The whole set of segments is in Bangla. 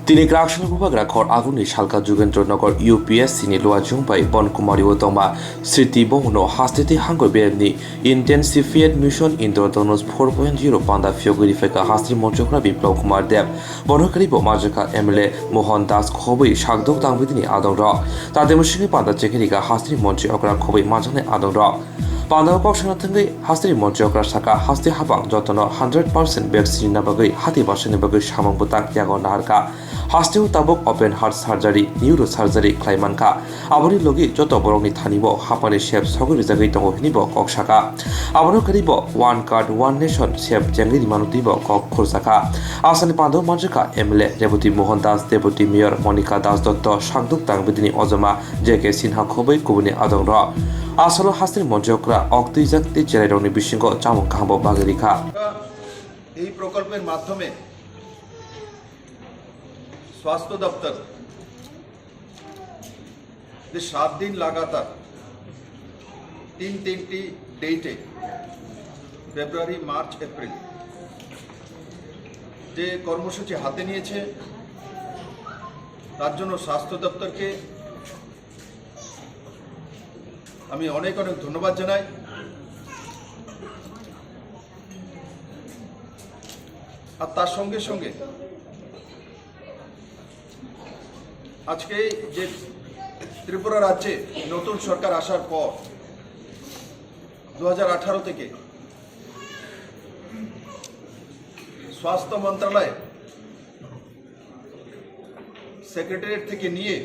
তিনি Krakshan Bubagra Khor Aguni Shalka Jugendronogor UPSC ni Lua Jungpai Bon Kumari Otoma Sriti Bohuno Hastiti Hango Beni Intensified Mission Indordonos 4.0 Panda Fioguri Feka Hastri Monchokra Biplov Kumar Dev Bonokari Bomajaka MLA Mohan Das Khobi Shagdok Dangwidini Adongra Tademushini Panda Chekirika Hastri Monchi Okra Khobi Majane Adongra Panda Kokshan Tangi Hastri Monchi Okra Saka Hasti Habang Jotono 100% vaccine Nabagi Hati Bashani Bagi Shamang Butak Yago Narka Hasteo tabok open heart surgery, neurosurgery klaimanka. Aboni logi joto borongni thanibo hapani shep sogori jagai tongo hinibo kok shaka. Abono karibo one card one nation shep jengri manutibo kok khorsaka. Asani pando manjaka MLA Deputy Mohan Das Deputy Mayor Monica Das Dotto Shangduk Tangbidini Ozoma JK Sinha Khobai Kubuni Adongra. Asolo Hastri Monjokra Okti Jakti Jereroni Bishingo Chamon Kambo Bagarika. এই প্রকল্পের মাধ্যমে स्वास्थ्य दफ्तर যে 7 दिन লাগাতার তিনটি ডেটে ফেব্রুয়ারি মার্চ এপ্রিল যে কর্মসূচি হাতে নিয়েছে তার জন্য স্বাস্থ্য দপ্তরকে আমি অনেক ধন্যবাদ জানাই। আর তার সঙ্গে সঙ্গে আজকে যে ত্রিপুরা রাজ্যে নতুন সরকার আসার পর 2018 থেকে স্বাস্থ্য মন্ত্রণালয় সেক্রেটারিয়েট থেকে নিয়ে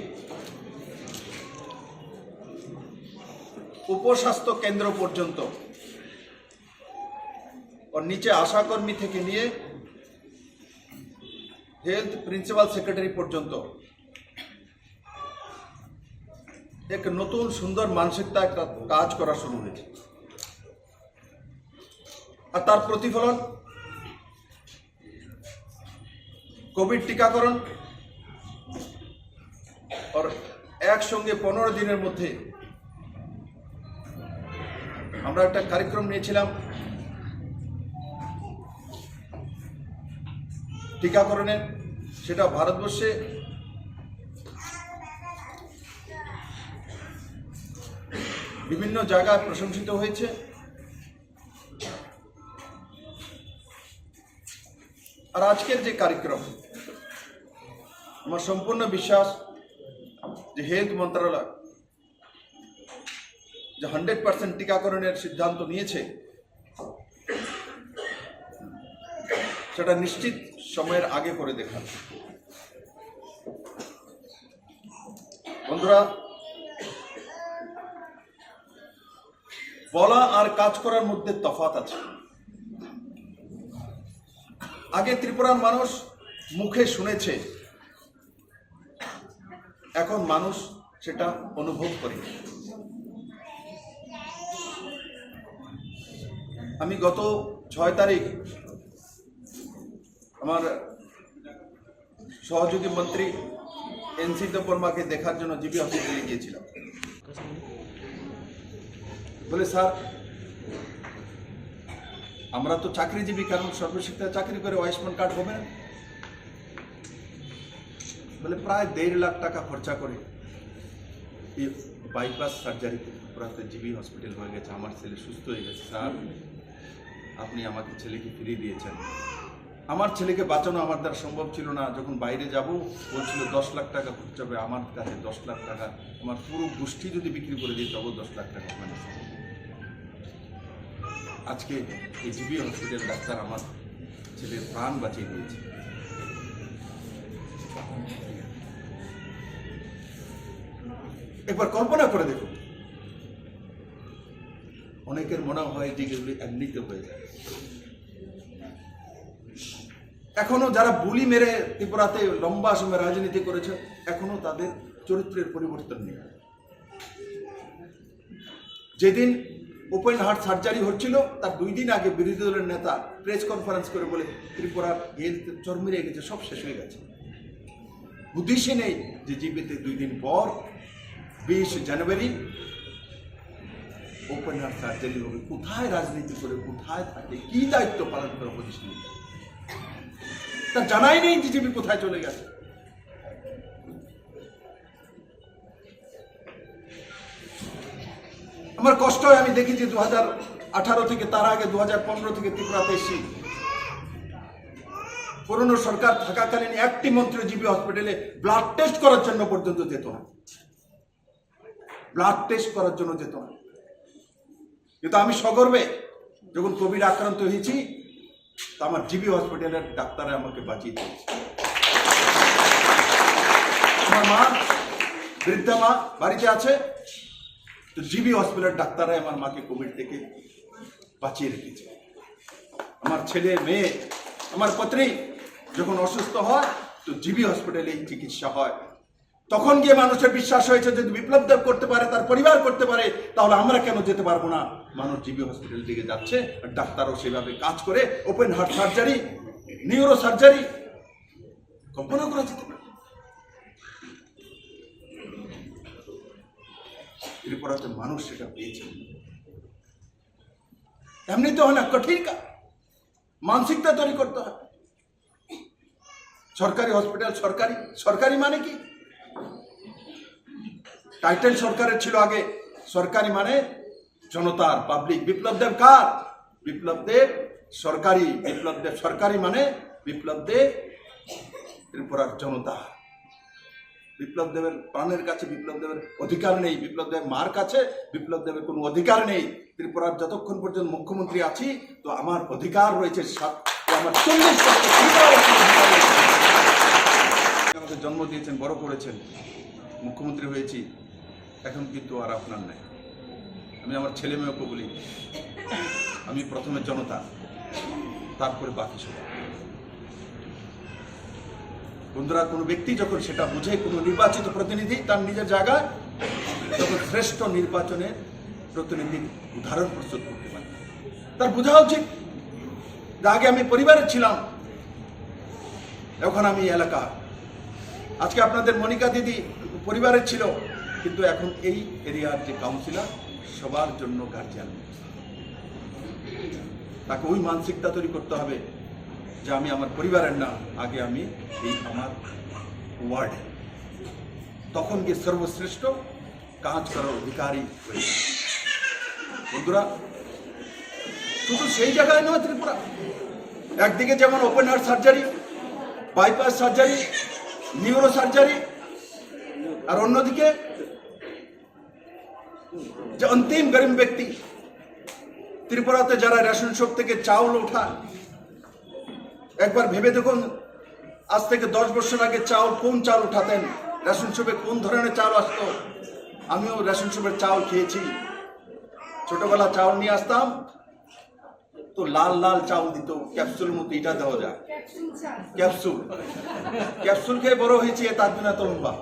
উপস্বাস্থ্য কেন্দ্র পর্যন্ত और नीचे आशाकर्मी থেকে নিয়ে হেলথ প্রিন্সিপাল সেক্রেটারি পর্যন্ত এক নতুন সুন্দর মানসিকতা একটা কাজ করা শুরু হয়েছে। আর তার প্রতিফলন কোভিড টিকাকরণ আর একসঙ্গে 15 দিনের মধ্যে আমরা একটা কার্যক্রম নিয়েছিলাম টিকাকরণের, সেটা ভারতবর্ষে বিভিন্ন জায়গায় প্রশংসিত হয়েছে। আর আজকের যে কার্যক্রম আমার সম্পূর্ণ বিশ্বাস যে হেলথ মন্ত্রণালয় যে 100% টিকাকরণের সিদ্ধান্ত নিয়েছে সেটা নিশ্চিত সময়ের আগে করে দেখান। বন্ধুরা, বলা আর কাজ করার মধ্যে তফাৎ আছে। আগে ত্রিপুরার মানুষ মুখে শুনেছে, এখন মানুষ সেটা অনুভব করে। আমি গত 6 তারিখ আমার সহযোগী মন্ত্রী এনসি দেববর্মাকে দেখার জন্য জিবি হসপিটালে গিয়েছিলাম। বলে, স্যার আমরা তো চাকরিজীবী, কারণ সর্বশিক্ষায় চাকরি করে আয়ুষ্মান কার্ড হবে না। বলে প্রায় 1.5 লাখ টাকা খরচা করে এই বাইপাস সার্জারিতে পুরাতে জিবি হসপিটাল হয়ে গেছে, আমার ছেলে সুস্থ হয়ে গেছে। স্যার আপনি আমাকে ছেলেকে ফিরিয়ে দিয়েছেন। আমার ছেলেকে বাঁচানো আমার দ্বারা সম্ভব ছিল না। যখন বাইরে যাব বলছিল 10 লাখ টাকা খরচা হবে, আমার কাছে 10 লাখ টাকা, আমার পুরো গোষ্ঠী যদি বিক্রি করে দিই তবে 10 লাখ টাকা হবে না। আজকে এই জিবি হসপিটাল ডাক্তার আমার ছেলের প্রাণ বাঁচিয়ে দিয়েছে। একবার কল্পনা করে দেখুন, অনেকের মনে হয় যে এগুলি এমনিতে হয়ে যায়। এখনো যারা বুলি মেরে ত্রিপুরাতে লম্বা সময় রাজনীতি করেছে, এখনো তাদের চরিত্রের পরিবর্তন নেই। যেদিন ওপেন হার্ট সার্জারি হচ্ছিল তার 2 দিন আগে বিরোধী দলের নেতা প্রেস কনফারেন্স করে বলে ত্রিপুরার হেলথ চরমিরে গেছে, সব শেষ হয়ে গেছে। বুদ্ধিসে নেই যে জিবিতে 2 দিন পর 20 জানুয়ারি ওপেন হার্ট সার্জারি হবে। কোথায় রাজনীতি করে, কোথায় থাকে, কি দায়িত্ব পালন করে অপোজিশন, তা জানাই নেই জিবি কোথায় চলে গেছে। আমার কষ্ট হয়, আমি দেখেছি 2018 থেকে, তার আগে 2015 থেকে ত্রিপুরাতে এসেছি। পুরনো সরকার থাকাকালীন একটি মন্ত্রী জিবি হসপিটালে ব্লাড টেস্ট করার জন্য পর্যন্ত যেত না, ব্লাড টেস্ট করার জন্য যেত না। কিন্তু আমি সগর্বে যখন কোভিড আক্রান্ত হয়েছি, তো আমার জিবি হসপিটালের ডাক্তাররা আমাকে বাঁচিয়ে দিয়েছে। আমার মা, বৃদ্ধা মা বাড়িতে আছে, তো জিবি হসপিটালের ডাক্তাররাই আমার মাকে কোভিড থেকে বাঁচিয়ে রেখেছে। আমার ছেলে, মেয়ে, আমার পত্নী যখন অসুস্থ হয়, তো জিবি হসপিটালে চিকিৎসা হয়। তখন গিয়ে মানুষের বিশ্বাস হয়েছে যদি বিপ্লব দেব করতে পারে, তার পরিবার করতে পারে, তাহলে আমরা কেন যেতে পারবো না। মানুষ জিবি হসপিটাল দিকে যাচ্ছে, আর ডাক্তারও সেভাবে কাজ করে। Open heart surgery, neurosurgery কল্পনা করা যেতে পারে। ত্রিপুরাতে মানুষ সেটা পেয়েছে। এমনি তো হয় না, কঠিন কাজ, মানসিকতা তৈরি করতে হয়। সরকারি হসপিটাল সরকারি, সরকারি মানে কি? টাইটেল সরকারের ছিল আগে, সরকারি মানে জনতার, পাবলিক। বিপ্লব দেব কার? বিপ্লব দেব সরকারি। বিপ্লব দেব সরকারি মানে বিপ্লব দেব ত্রিপুরার জনতা। বিপ্লব দেবের প্রাণের কাছে বিপ্লব দেবের অধিকার নেই, বিপ্লব দেবের মার কাছে বিপ্লব দেবের কোনো অধিকার নেই। ত্রিপুরার যতক্ষণ পর্যন্ত মুখ্যমন্ত্রী আছি, তো আমার অধিকার রয়েছে, আমার 40 আমাকে জন্ম দিয়েছেন, বড় করেছেন, মুখ্যমন্ত্রী হয়েছি, এখন কিন্তু আর আপনার নেই। আমি আমার ছেলে মেয়েকে বলি, আমি প্রথমে জনতা, তারপরে বাকি সব। বন্ধুরা, কোনো ব্যক্তি যখন সেটা বুঝে, কোনো নির্বাচিত প্রতিনিধি তার নিজের জায়গায়, তখন শ্রেষ্ঠ নির্বাচনের প্রতিনিধির উদাহরণ প্রস্তুত করতে পারে। তার বোঝা উচিত যে আগে আমি পরিবারের ছিলাম, এখন আমি এলাকা। আজকে আপনাদের মনিকা দিদি পরিবারের ছিল, কিন্তু এখন এই এরিয়ার যে কাউন্সিলর, সবার জন্য গার্জিয়ান। তাকে ওই মানসিকতা তৈরি করতে হবে যে আমি আমার পরিবারের না, আগে আমি এই আমার ওয়ার্ডে। তখন গিয়ে সর্বশ্রেষ্ঠ কাজ করার অধিকারী হয়েছে। বন্ধুরা, শুধু সেই জায়গায় নয় ত্রিপুরা, একদিকে যেমন open heart surgery, bypass surgery, neurosurgery, আর অন্যদিকে যে অন্তিম গরিব ব্যক্তি ত্রিপুরাতে যারা রেশন শপ থেকে চাউল ওঠায়, একবার ভেবে দেখুন, আজ থেকে 10 বছর আগে চাউল, কোন চাউল উঠাতেন, রেশন শপে কোন ধরনের চাউল আসতো। আমিও রেশন শপের চাউল খেয়েছি। ছোটবেলা চাউল নিয়ে আসতাম, তো লাল লাল চাউল দিত, ক্যাপসুলের মতো। এটা দেওয়া যায় ক্যাপসুল, ক্যাপসুল খেয়ে বড় হয়েছি, তার জন্য এত লম্বা।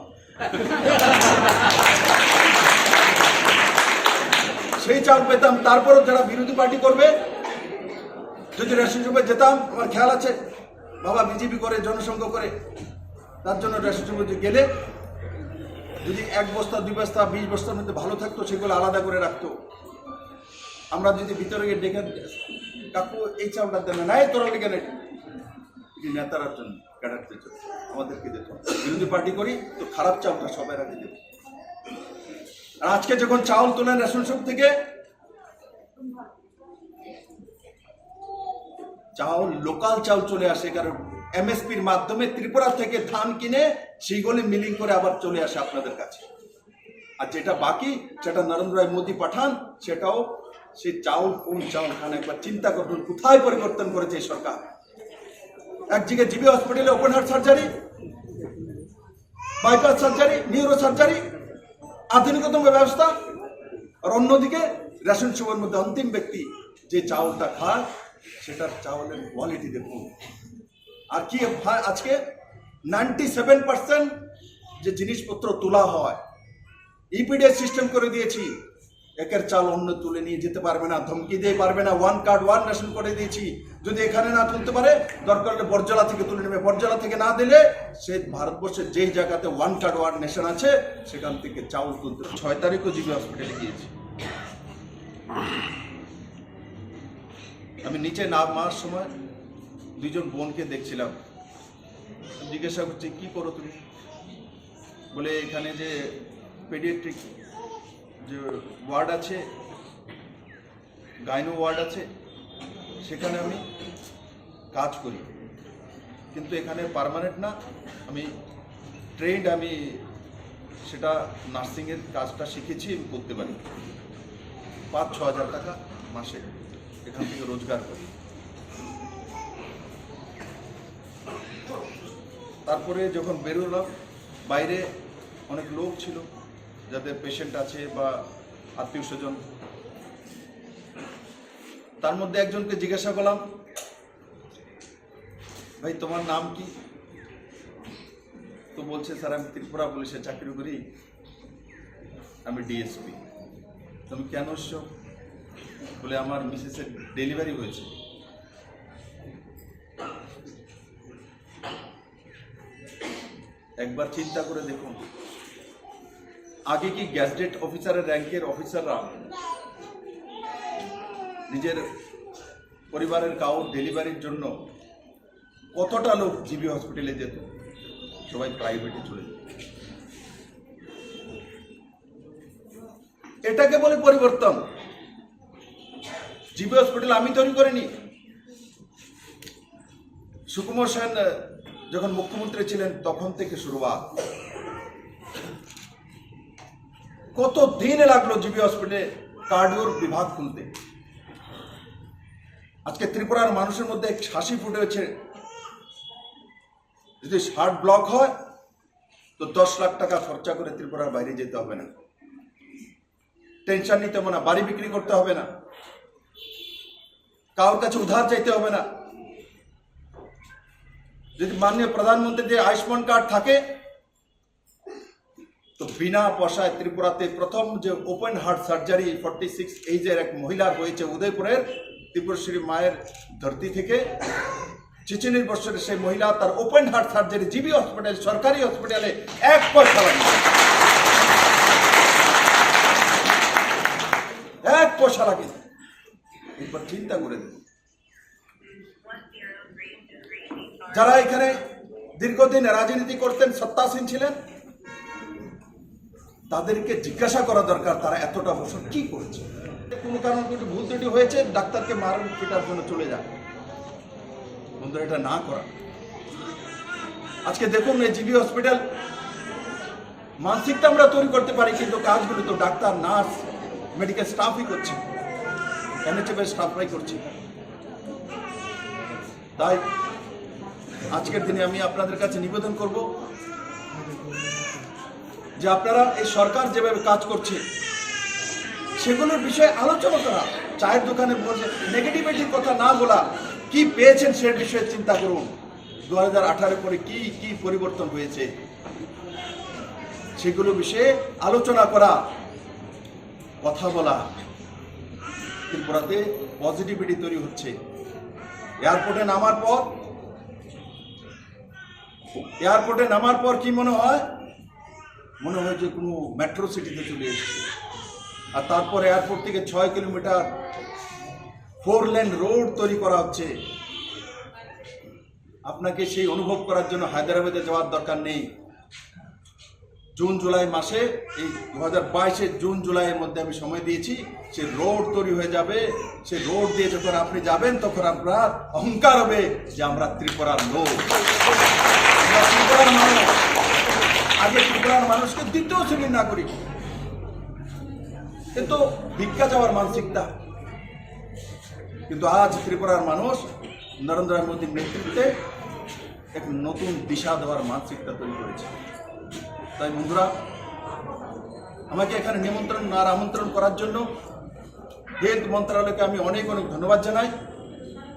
সেই চাউল পেতাম। তারপরও যারা বিরোধী পার্টি করবে, যদি রেশন শপে যেতাম, আমার খেয়াল আছে, বাবা বিজেপি করে, জনসংঘ করে, তার জন্য রেশন শপে গেলে যদি 1 বস্তা 2 বস্তা 20 বস্তার মধ্যে ভালো থাকতো, সেগুলো আলাদা করে রাখতো। আমরা যদি ভিতরে গিয়ে ডেকে, কাকু এই চাউলটা দেন না, তোরা লেগে নেই, নেতারার জন্য, ক্যাডারদের জন্য আমাদেরকে দিত। বিরোধী পার্টি করি তো খারাপ চাউলটা সবাই রাখে দিত। আর আজকে যখন চাউল তোলেন রেশন শপ থেকে, চাউল লোকাল চাউল চলে আসে, কারণ এমএসপির মাধ্যমে ত্রিপুরা থেকে ধান কিনে সেইগুলি মিলিং করে আবার চলে আসে আপনাদের কাছে। আর যেটা বাকি, সেটা নরেন্দ্র মোদী পাঠান, সেটাও সেই চাউল কোন চাউল খান, একবার চিন্তা করুন কোথায় পরিবর্তন করেছে এই সরকার। একদিকে জিবি হসপিটালে open heart surgery, bypass surgery, neurosurgery, আধুনিকতম ব্যবস্থা, আর অন্যদিকে রেশন শপের মধ্যে অন্তিম ব্যক্তি যে চাউলটা খায়, সেটার চাউলের কোয়ালিটি দেখুন। আর কি আজকে 97% যে জিনিসপত্র তোলা হয়, ইপিডিএস সিস্টেম করে দিয়েছি। একের চাল অন্য তুলে নিয়ে যেতে পারবে না, ধমকি দিয়ে পারবে না। 1 কার্ড 1 রেশন করে দিয়েছি। যদি এখানে না তুলতে পারে, দরকার হলে বরজলা থেকে তুলে নেবে। বরজলা থেকে না দিলে সে ভারতবর্ষের যেই জায়গাতে 1 কার্ড 1 নেশন আছে, সেখান থেকে চাউল তুলতে। 6 তারিখও জিবি হসপিটালে গিয়েছি। আমি নিচে নামার সময় 2 জন বোনকে দেখছিলাম। জিজ্ঞাসা করছি, কি করো তুমি? বলে এখানে যে পেডিয়াট্রিক যে ওয়ার্ড আছে, গাইনো ওয়ার্ড আছে, সেখানে আমি কাজ করি, কিন্তু এখানে পার্মানেন্ট না, আমি ট্রেন্ড, আমি সেটা নার্সিংয়ের কাজটা শিখেছি, আমি করতে পারি। 5-6 হাজার টাকা মাসে এখান থেকে রোজগার করি। তারপরে যখন বেরোলাম, বাইরে অনেক লোক ছিল যাদের পেশেন্ট আছে বা আত্মীয় স্বজন, তার মধ্যে একজনকে জিজ্ঞাসা করলাম, ভাই তোমার নাম কি? তো বলছে, স্যার আমি ত্রিপুরা পুলিশে চাকরি করি, আমি ডিএসপি। তুমি কেন এসছো? বলে আমার মিসেসের ডেলিভারি হয়েছে। একবার চিন্তা করে দেখুন, আগে কি গ্যাজেটেড অফিসারের র্যাঙ্কের অফিসাররা নিজের পরিবারের কাউর ডেলিভারির জন্য কতটা লোক জিবি হসপিটালে যেত? সবাই প্রাইভেটে চলে যেত। এটাকে বলে পরিবর্তন। জিবি হসপিটাল আমি তৈরি করিনি। সুকুমার সেন যখন মুখ্যমন্ত্রী ছিলেন তখন থেকে শুরুয়াত। কত দিন লাগলো জিবি হসপিটালে কার্ডিওর বিভাগ খুলতে। আজকে ত্রিপুরার মানুষের মধ্যে এক হাসি ফুটে হচ্ছে, যদি হার্ট ব্লক হয় তো 10 লাখ টাকা খরচা করে ত্রিপুরার বাইরে যেতে হবে না, টেনশন নিতে হবে না, বাড়ি বিক্রি করতে হবে না, কারোর কাছে উধার চাইতে হবে না। যদি মাননীয় প্রধানমন্ত্রীর যে আয়ুষ্মান কার্ড থাকে তো বিনা পয়সায় ত্রিপুরাতে প্রথম যে ওপেন হার্ট সার্জারি 46 এজের এক মহিলার হয়েছে উদয়পুরের ত্রিপুরেশ্বরী মায়ের ধরতি থেকে। 46 বছরের সেই মহিলা তার open heart surgery GB hospital, সরকারি হসপিটালে 1 পয়সা লাগে, 1 পয়সা লাগে। একবার চিন্তা করে দেখুন, যারা এখানে দীর্ঘদিন রাজনীতি করতেন, সত্তাসীন ছিলেন, তাদেরকে জিজ্ঞাসা করা দরকার তারা এতটা বছর কি করেছে। কোনো কারণ কিছু ভুল ত্রুটি হয়েছে, ডাক্তারকে মারণ পিটার জন্য চলে যায়। বন্ধুরা, এটা না করা। আজকে দেখুন এই জিবি হসপিটাল, মানসিকতা আমরা তৈরি করতে পারি, কিন্তু কাজগুলো তো ডাক্তার, নার্স, মেডিকেল স্টাফই করছে, এনএচএফ স্টাফরাই করছে। তাই আজকের দিনে আমি আপনাদের কাছে নিবেদন করব যে আপনারা এই সরকার যেভাবে কাজ করছে সেগুলোর বিষয়ে আলোচনা করা। চায়ের দোকানে বসে নেগেটিভিটির কথা না বলা, কি পেয়েছেন সে বিষয়ে চিন্তা করুন। 2018 পরে কি কি পরিবর্তন হয়েছে সেগুলো বিষয়ে আলোচনা করা, কথা বলা। ত্রিপুরাতে পজিটিভিটি তৈরি হচ্ছে। এয়ারপোর্টে নামার পর কি মনে হয়? মনে হয় যে কোনো মেট্রো সিটিতে চলে এসেছে। আর তারপর এয়ারপোর্ট থেকে 6 কিলোমিটার 4 লেন রোড তৈরি করা হচ্ছে। আপনাকে সেই অনুভব করার জন্য হায়দ্রাবাদে যাওয়ার দরকার নেই। জুন জুলাই মাসে, এই 2022-এর জুন জুলাইয়ের মধ্যে আমি সময় দিয়েছি, সে রোড তৈরি হয়ে যাবে। সে রোড দিয়ে যখন আপনি যাবেন তখন আপনার অহংকার হবে যে আমরা ত্রিপুরার লোক, আমরা ত্রিপুরার মানুষ। আগে ত্রিপুরার মানুষকে দ্বিতীয় শ্রেণীর নাগরিক, কিন্তু ভিক্ষা যাওয়ার মানসিকতা। কিন্তু আজ ত্রিপুরার মানুষ নরেন্দ্র মোদীর নেতৃত্বে এক নতুন দিশা দেওয়ার মানসিকতা তৈরি করেছে। তাই বন্ধুরা, আমাকে এখানে নিমন্ত্রণ আর আমন্ত্রণ করার জন্য হেলথ মন্ত্রণালয়কে আমি অনেক অনেক ধন্যবাদ জানাই।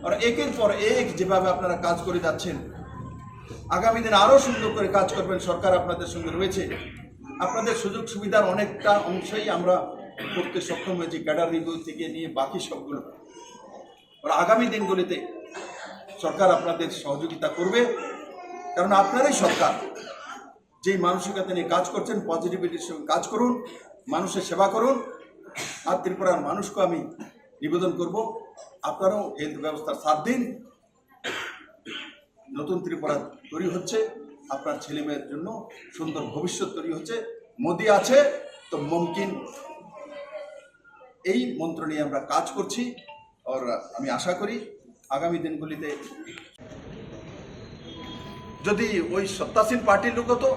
আর একের পর এক যেভাবে আপনারা কাজ করে যাচ্ছেন, আগামী দিনে আরও সুন্দর করে কাজ করবেন। সরকার আপনাদের সঙ্গে রয়েছে। আপনাদের সুযোগ সুবিধার অনেকটা অংশই আমরা করতে সক্ষম হয়েছি, ক্যাডার রিভিউ থেকে নিয়ে বাকি সবগুলো। আর আগামী দিনগুলিতে সরকার আপনাদের সহযোগিতা করবে, কারণ আপনারাই সরকার। যেই মানসিকতা নিয়ে কাজ করছেন, পজিটিভিটির সঙ্গে কাজ করুন, মানুষের সেবা করুন। আর ত্রিপুরার মানুষকে আমি নিবেদন করব, আপনারাও হেলথ ব্যবস্থার সাথ দিন। নতুন ত্রিপুরা তৈরি হচ্ছে, আপনার ছেলে মেয়ের জন্য সুন্দর ভবিষ্যৎ তৈরি হচ্ছে। মোদি আছে তো মুমকিন, এই মন্ত্র নিয়ে আমরা কাজ করছি। আর আমি আশা করি আগামী দিনগুলিতে যদি ওই সত্তাসীন পার্টির লোক তো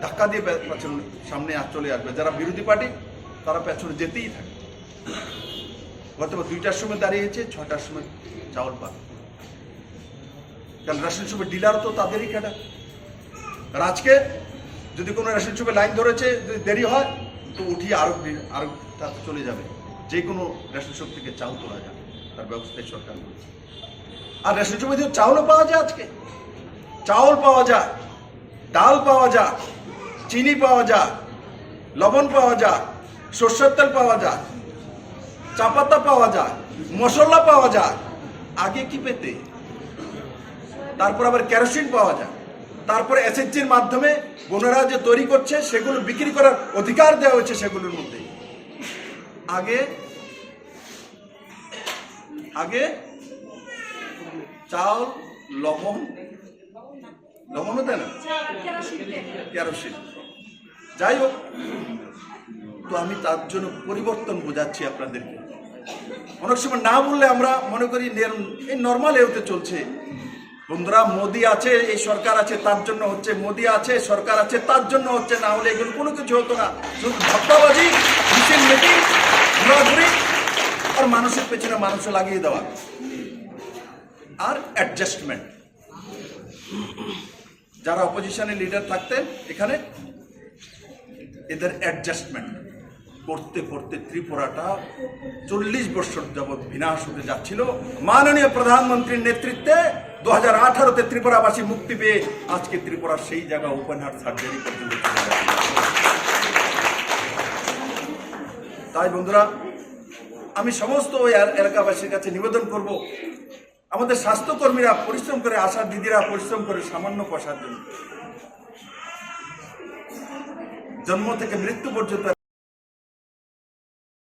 ধাক্কা দিয়ে পেছনে সামনে চলে আসবে, যারা বিরোধী পার্টি তারা পেছনে যেতেই থাকে। গতবার 2টার সময় দাঁড়িয়েছে, 6টার সময় চাউল পান, কারণ রেশন শপের ডিলার তো তাদেরই খেটা। আর আজকে যদি কোনো রেশন শপে লাইন ধরেছে, যদি দেরি হয় তো উঠিয়ে আরো চলে যাবে, যে কোনো রেশন শপ থেকে চাউল তোলা যাবে, তার ব্যবস্থায় সরকার করেছে। আর রেশন শপে যদি চাউলও পাওয়া যায়, আজকে চাউল পাওয়া যায়, ডাল পাওয়া যায়, চিনি পাওয়া যায়, লবণ পাওয়া যায়, সর্ষের তেল পাওয়া যায়, চা পাতা পাওয়া যায়, মশলা পাওয়া যায়। আগে কি পেতে? তারপর আবার কেরোসিন পাওয়া যায়, তারপরে এসএসজির মাধ্যমে বোনেরা যে তৈরি করছে সেগুলো বিক্রি করার অধিকার দেওয়া হয়েছে সেগুলোর মধ্যে। আগে চাল, লবণও দেয় না, কেরোসিন। যাই হোক, তো আমি তার জন্য পরিবর্তন বোঝাচ্ছি আপনাদেরকে। অনেক সময় না বললে আমরা মনে করি এই নর্মাল এতে চলছে। বন্ধুরা, মোদি আছে, এই সরকার আছে তার জন্য হচ্ছে, মোদি আছে সরকার আছে তার জন্য হচ্ছে, না হলে এগুলো কোনো কিছু হতো না। শুধু ধপ্পাবাজি, মিছিল মিটিং, ঘোরাঘুরি আর মানুষের পেছনে মানুষ লাগিয়ে দেওয়া আর অ্যাডজাস্টমেন্ট। যারা অপোজিশনের লিডার থাকতেন এখানে, এদের অ্যাডজাস্টমেন্ট করতে করতে ত্রিপুরাটা 40 বছর যাবৎ বিনাশ হতে যাচ্ছিল। মাননীয় প্রধানমন্ত্রীর নেতৃত্বে 2018-তে ত্রিপুরাবাসী মুক্তি পেয়ে আজকে ত্রিপুরার সেই জায়গা ওপেন হার্ট সার্জারি পর্যন্ত। তাই বন্ধুরা, আমি সমস্ত ওই এলাকাবাসীর কাছে নিবেদন করব, আমাদের স্বাস্থ্যকর্মীরা পরিশ্রম করে, আশা দিদিরা পরিশ্রম করে সামান্য পয়সার জন্য জন্ম থেকে মৃত্যু পর্যন্ত